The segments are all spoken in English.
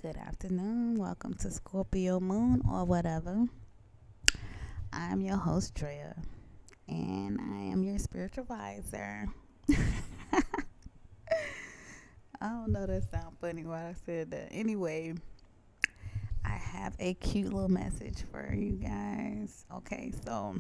Good afternoon. Welcome to Scorpio Moon or whatever. I'm your host, Drea, and I am your spiritual advisor. I don't know, that sounds funny why I said that. Anyway, I have a cute little message for you guys. Okay, so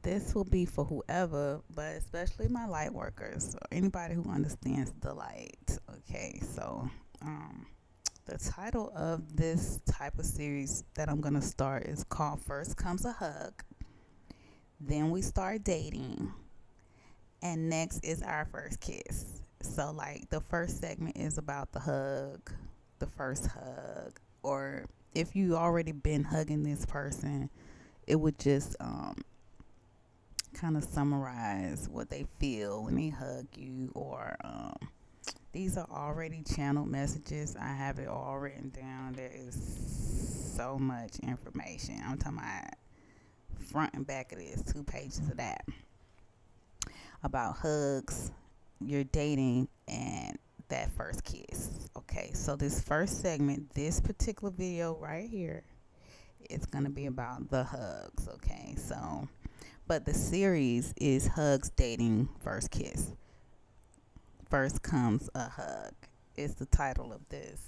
this will be for whoever, but especially my light workers or anybody who understands the light. Okay, so um the title of this type of series that I'm going to start is called First Comes a Hug, then we start dating, and next is our first kiss. So, like, the first segment is about the hug, the first hug, or if you already been hugging this person, it would just kind of summarize what they feel when they hug you, or these are already channeled messages. I have it all written down. There is so much information. I'm talking about front and back of this, 2 pages of that about hugs, your dating, and that first kiss. Okay, so this first segment, this particular video right here, it's gonna be about the hugs. Okay, so but the series is hugs, dating, first kiss. First comes a hug. Is the title of this.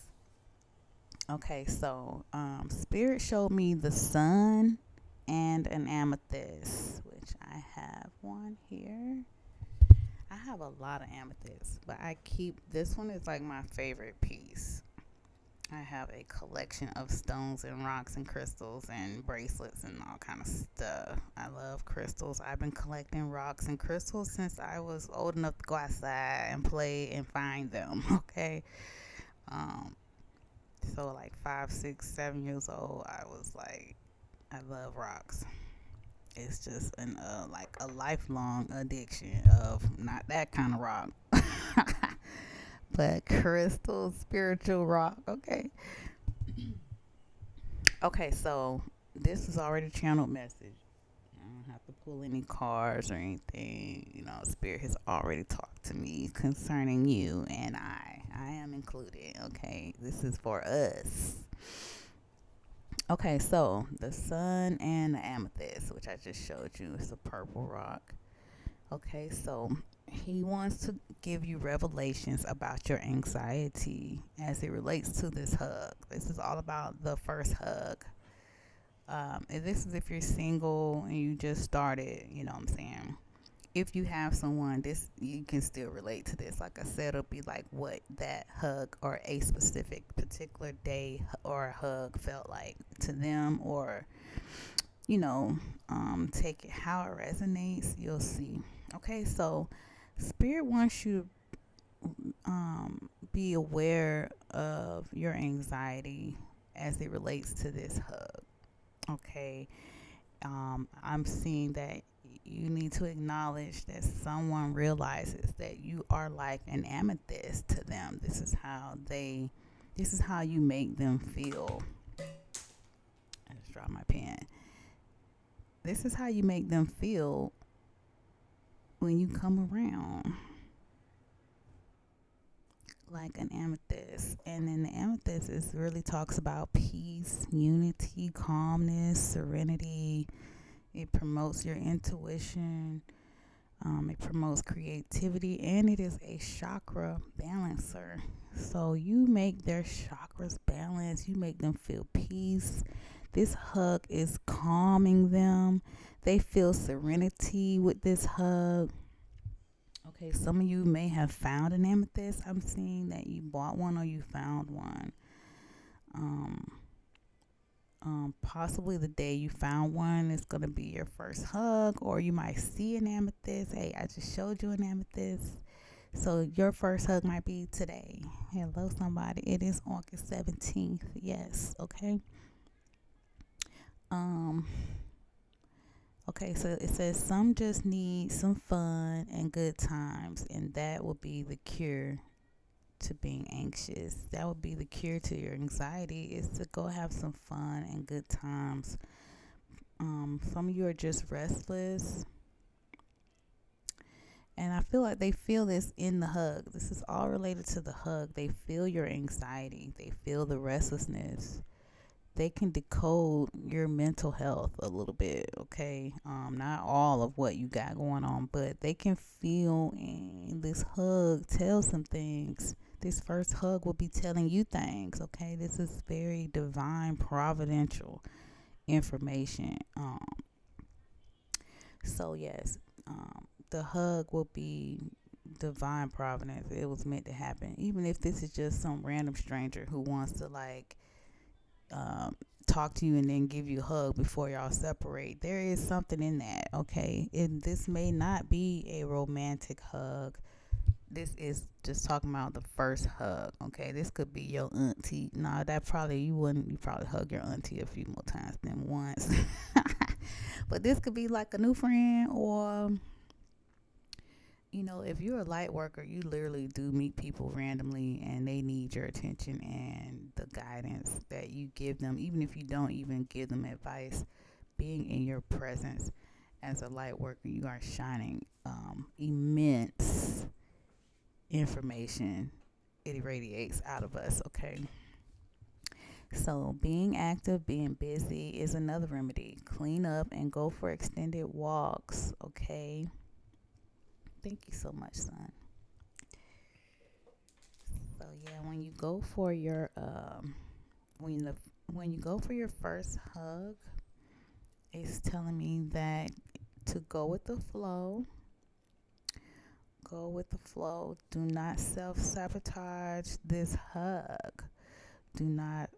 Okay, so Spirit showed me the sun and an amethyst, which I have one here. I have a lot of amethysts, but I keep this one is like my favorite piece. I have a collection of stones and rocks and crystals and bracelets and all kind of stuff. I love crystals. I've been collecting rocks and crystals since I was old enough to go outside and play and find them. Okay. Um, so like 5, 6, 7 years old, I was like, I love rocks. It's just an like a lifelong addiction of not that kind of rock, but crystal spiritual rock. Okay. Okay, so this is already channeled message. I don't have to pull any cards or anything. You know, Spirit has already talked to me concerning you and I. I am included. Okay, this is for us. Okay, so the sun and the amethyst, which I just showed you, is a purple rock. Okay, so he wants to give you revelations about your anxiety as it relates to this hug. This is all about the first hug. And this is if you're single and you just started, you know what I'm saying? If you have someone, this you can still relate to this. Like I said, it'll be like what that hug or a specific particular day or hug felt like to them, or you know, take it how it resonates. You'll see. Okay, so Spirit wants you to be aware of your anxiety as it relates to this hug. Okay, I'm seeing that you need to acknowledge that someone realizes that you are like an amethyst to them. This is how you make them feel. I just dropped my pen. This is how you make them feel when you come around, like an amethyst. And then the amethyst is really talks about peace, unity, calmness, serenity. It promotes your intuition. It promotes creativity, and it is a chakra balancer. So you make their chakras balance. You make them feel peace. This hug is calming them. They feel serenity with this hug. Okay, some of you may have found an amethyst. I'm seeing that you bought one or you found one. Um, Possibly the day you found one is going to be your first hug, or you might see an amethyst. Hey, I just showed you an amethyst. So your first hug might be today. Hello, somebody. It is August 17th. Yes. Okay. Um, okay, so it says some just need some fun and good times, and that will be the cure to being anxious. That would be the cure to your anxiety, is to go have some fun and good times. Some of you are just restless, And I feel like they feel this in the hug. This is all related to the hug. They feel your anxiety, they feel the restlessness. They can decode your mental health a little bit, okay? Not all of what you got going on, but they can feel, and this hug tells some things. This first hug will be telling you things, okay? This is very divine, providential information. So yes, the hug will be divine providence. It was meant to happen, even if this is just some random stranger who wants to like um, talk to you and then give you a hug before y'all separate. There is something in that, okay? And this may not be a romantic hug. This is just talking about the first hug, okay? This could be your auntie. Nah, that probably you wouldn't. You probably hug your auntie a few more times than once. But this could be like a new friend, or if you're a light worker, you literally do meet people randomly and they need your attention and the guidance that you give them, even if you don't even give them advice. Being in your presence as a light worker, you are shining immense information. It irradiates out of us, okay? So, being active, being busy is another remedy. Clean up and go for extended walks, okay? Thank you so much, son. So yeah, when you go for your when you go for your first hug, it's telling me that to go with the flow. Go with the flow. Do not self sabotage this hug. Do not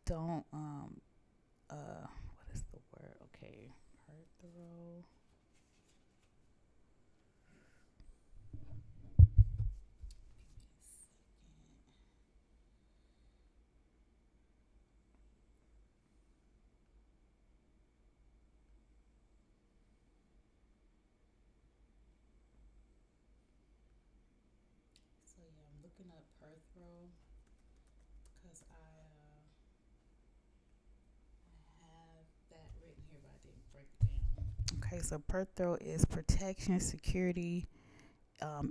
don't what is the word? Okay, hurt the row. So yeah, I'm looking up Perth row because have that written here, but I didn't break it down. Okay, so Perth row is protection, security.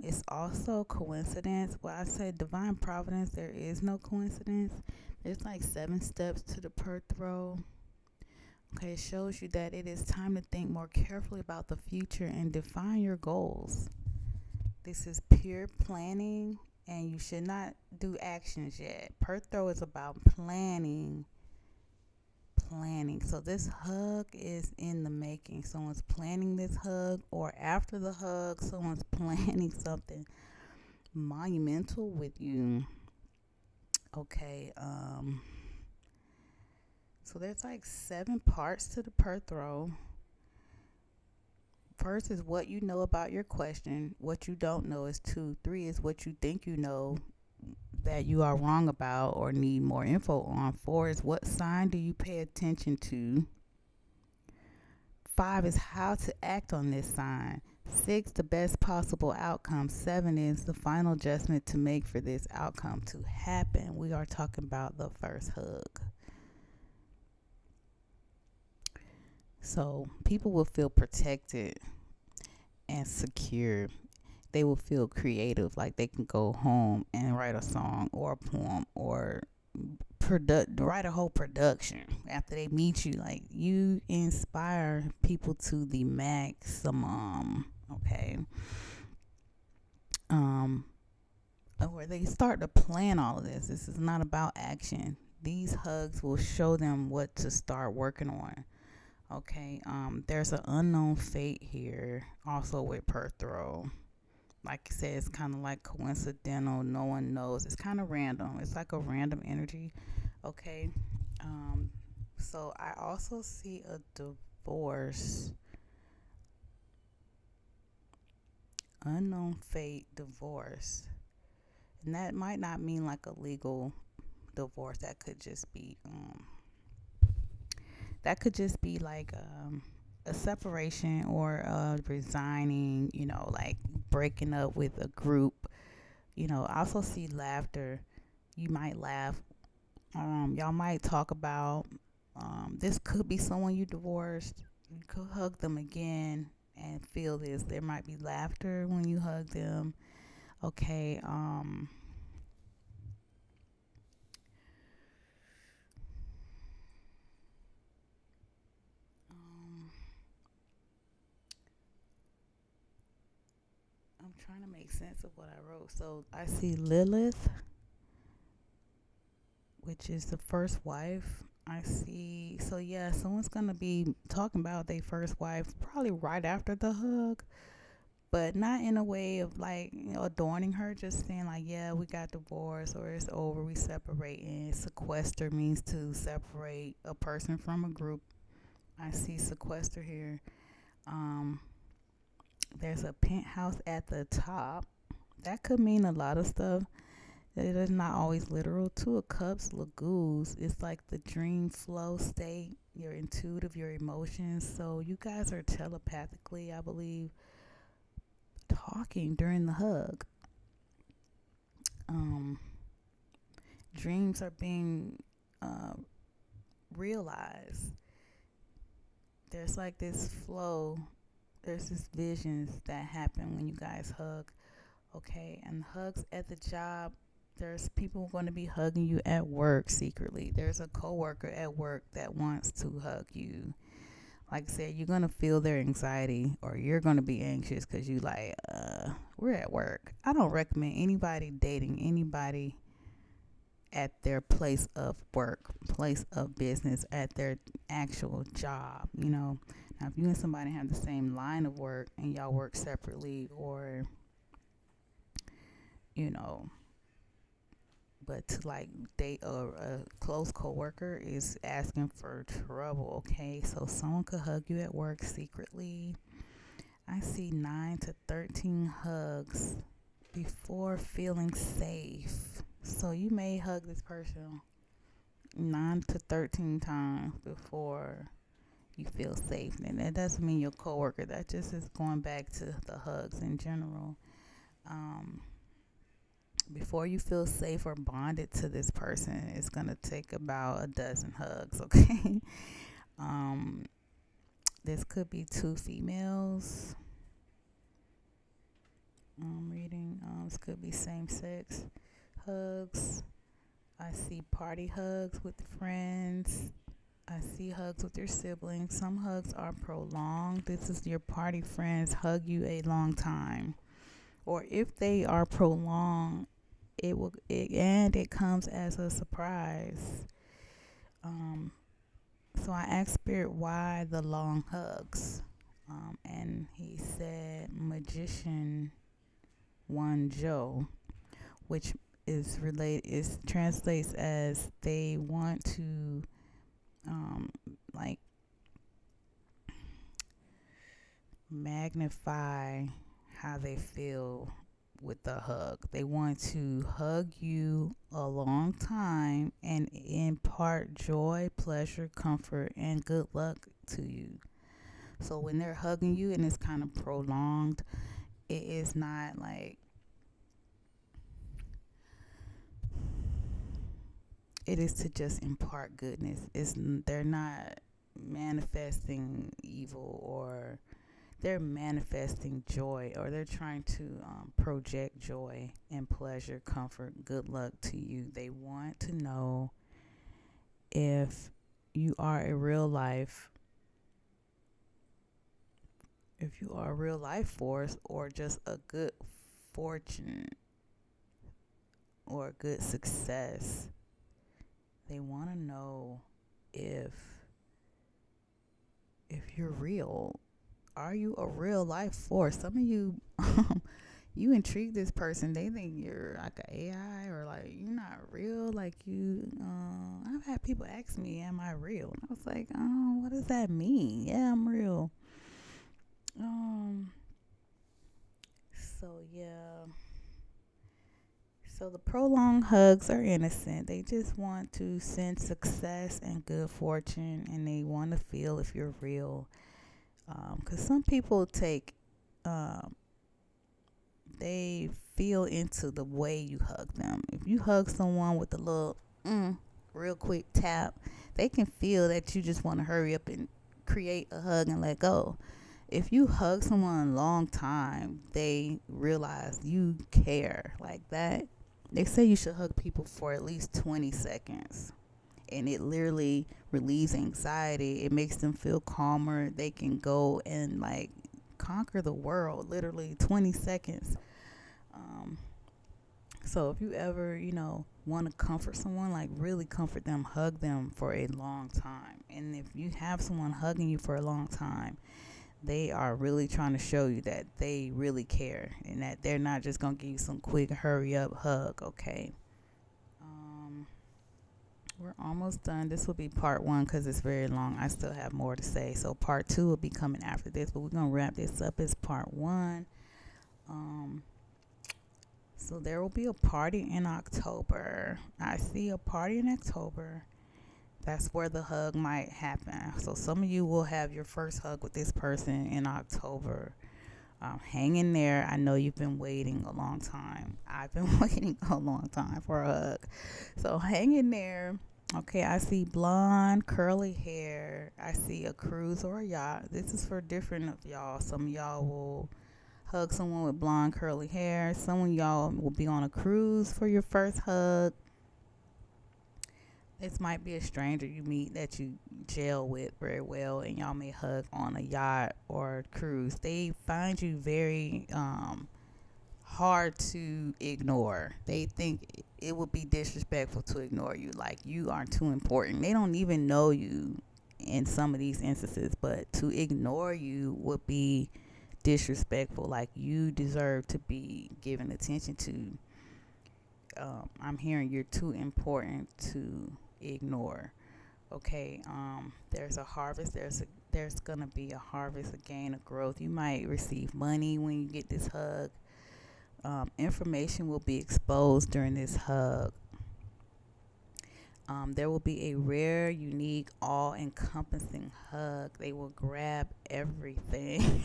It's also coincidence. Well, I said divine providence. There is no coincidence. There's like 7 steps to the Perth row. Okay, it shows you that it is time to think more carefully about the future and define your goals. This is pure planning, and you should not do actions yet. Perth row is about planning. Planning. So this hug is in the making. Someone's planning this hug, or after the hug, someone's planning something monumental with you. Okay. So there's like 7 parts to the Perth row. First is what you know about your question. What you don't know is 2. 3 is what you think you know that you are wrong about or need more info on. 4 is what sign do you pay attention to. 5 is how to act on this sign. 6, the best possible outcome. 7 is the final adjustment to make for this outcome to happen. We are talking about the first hug. So people will feel protected and secure. They will feel creative, like they can go home and write a song or a poem or write a whole production after they meet you. Like, you inspire people to the maximum, okay? Where they start to plan all of this. This is not about action. These hugs will show them what to start working on. Okay, there's an unknown fate here, also with Perth row. Like I said, it's kind of like coincidental. No one knows. It's kind of random. It's like a random energy. Okay. Um, so I also see a divorce, unknown fate divorce, and that might not mean like a legal divorce. That could just be like a separation or resigning. Like breaking up with a group. I also see laughter. You might laugh. Y'all might talk about this could be someone you divorced. You could hug them again and feel this. There might be laughter when you hug them. Okay. Um, I'm trying to make sense of what I wrote. So I see Lilith, which is the first wife. I see. So yeah, someone's gonna be talking about their first wife probably right after the hug, but not in a way of like, adorning her. Just saying like, yeah, we got divorced or it's over, we separate. And sequester means to separate a person from a group. I see sequester here. Um, there's a penthouse at the top. That could mean a lot of stuff. It is not always literal. Two of Cups, lagoons. It's like the dream flow state, your intuitive, your emotions. So you guys are telepathically, I believe, talking during the hug. Um, Dreams are being uh, realized. There's like this flow. There's this visions that happen when you guys hug. Okay, and hugs at the job. There's people going to be hugging you at work secretly. There's a coworker at work that wants to hug you. Like I said, you're going to feel their anxiety or you're going to be anxious because you like, we're at work. I don't recommend anybody dating anybody at their place of work, place of business, at their actual job. Now if you and somebody have the same line of work and y'all work separately, or you know but to like date a close coworker is asking for trouble. Okay, so someone could hug you at work secretly. I see 9 to 13 hugs before feeling safe. So you may hug this person 9 to 13 times before you feel safe. And that doesn't mean your coworker. That just is going back to the hugs in general. Um, Before you feel safe or bonded to this person, it's gonna take about a dozen hugs. Okay. um, this could be two females. I'm reading. This could be same sex hugs. I see party hugs with friends. I see hugs with your siblings. Some hugs are prolonged. This is your party friends hug you a long time. Or if they are prolonged, it comes as a surprise. Um, so I asked Spirit why the long hugs. And he said Magician One Joe, which is translates as they want to like magnify how they feel with the hug. They want to hug you a long time and impart joy, pleasure, comfort, and good luck to you. So when they're hugging you and it's kind of prolonged, it is not like it is to just impart goodness. They're not manifesting evil, or they're manifesting joy, or they're trying to project joy and pleasure, comfort, good luck to you. They want to know if you are a real life, if you are a real life force, or just a good fortune or a good success. They want to know if you're real. Are you a real life force? Some of you, you intrigue this person. They think you're like an AI, or like you're not real. Like you, I've had people ask me, "Am I real?" And I was like, "Oh, what does that mean?" Yeah, I'm real. Um. So yeah. So the prolonged hugs are innocent. They just want to send success and good fortune, and they want to feel if you're real. Because some people um, they feel into the way you hug them. If you hug someone with a little real quick tap, they can feel that you just want to hurry up and create a hug and let go. if you hug someone a long time, they realize you care like that. They say you should hug people for at least 20 seconds. And it literally relieves anxiety. It makes them feel calmer. They can go and like conquer the world, literally 20 seconds. Um, so if you ever, want to comfort someone, like really comfort them, hug them for a long time. And if you have someone hugging you for a long time, they are really trying to show you that they really care and that they're not just going to give you some quick hurry up hug, okay? Um, we're almost done. This will be part one because it's very long. I still have more to say. So part two will be coming after this, but we're going to wrap this up as part one. Um, so there will be a party in October. I see a party in October. That's where the hug might happen. So some of you will have your first hug with this person in October. Hang in there. I know you've been waiting a long time. I've been waiting a long time for a hug. So hang in there. Okay, I see blonde, curly hair. I see a cruise or a yacht. This is for different of y'all. Some of y'all will hug someone with blonde, curly hair. Some of y'all will be on a cruise for your first hug. This might be a stranger you meet that you gel with very well, and y'all may hug on a yacht or cruise. They find you very hard to ignore. They think it would be disrespectful to ignore you, like you are too important. They don't even know you in some of these instances, but to ignore you would be disrespectful. Like you deserve to be given attention to. I'm hearing you're too important to ignore. Okay, there's a harvest. There's gonna be a harvest, a gain, a growth. You might receive money when you get this hug. Information will be exposed during this hug. There will be a rare, unique, all-encompassing hug. They will grab everything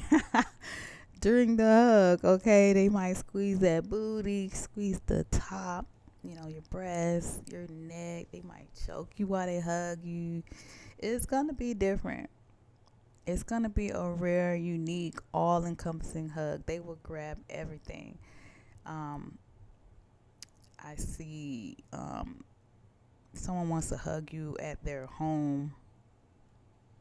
during the hug. Okay, they might squeeze that booty, squeeze the top, your breasts, your neck. They might choke you while they hug you. It's gonna be different. It's gonna be a rare, unique, all-encompassing hug. They will grab everything. Um, I see someone wants to hug you at their home.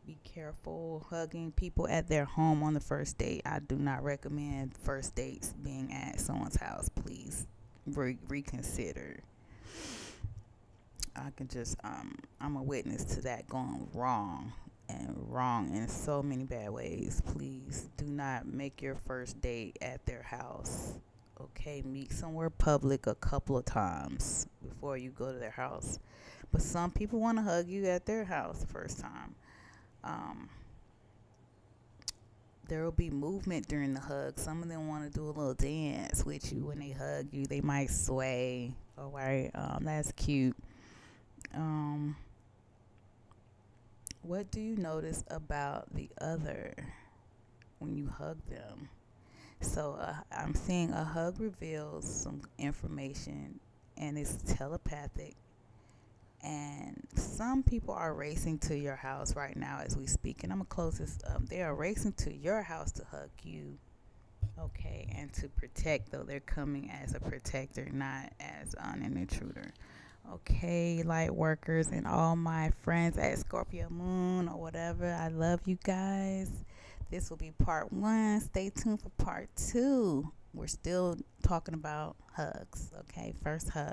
Be careful hugging people at their home on the first date. I do not recommend first dates being at someone's house. Please reconsider. I can just I'm a witness to that going wrong and wrong in so many bad ways. Please do not make your first date at their house. Okay, meet somewhere public a couple of times before you go to their house. But some people want to hug you at their house the first time. Um, there will be movement during the hug. Some of them want to do a little dance with you when they hug you. They might sway. All right, that's cute. Um, what do you notice about the other when you hug them? So I'm seeing a hug reveals some information, and it's telepathic. And some people are racing to your house right now as we speak. And I'm going to close this up. They are racing to your house to hug you. Okay. And to protect, though. They're coming as a protector, not as an intruder. Okay. Light workers and all my friends at Scorpio Moon or whatever. I love you guys. This will be part one. Stay tuned for part two. We're still talking about hugs. Okay. First hug.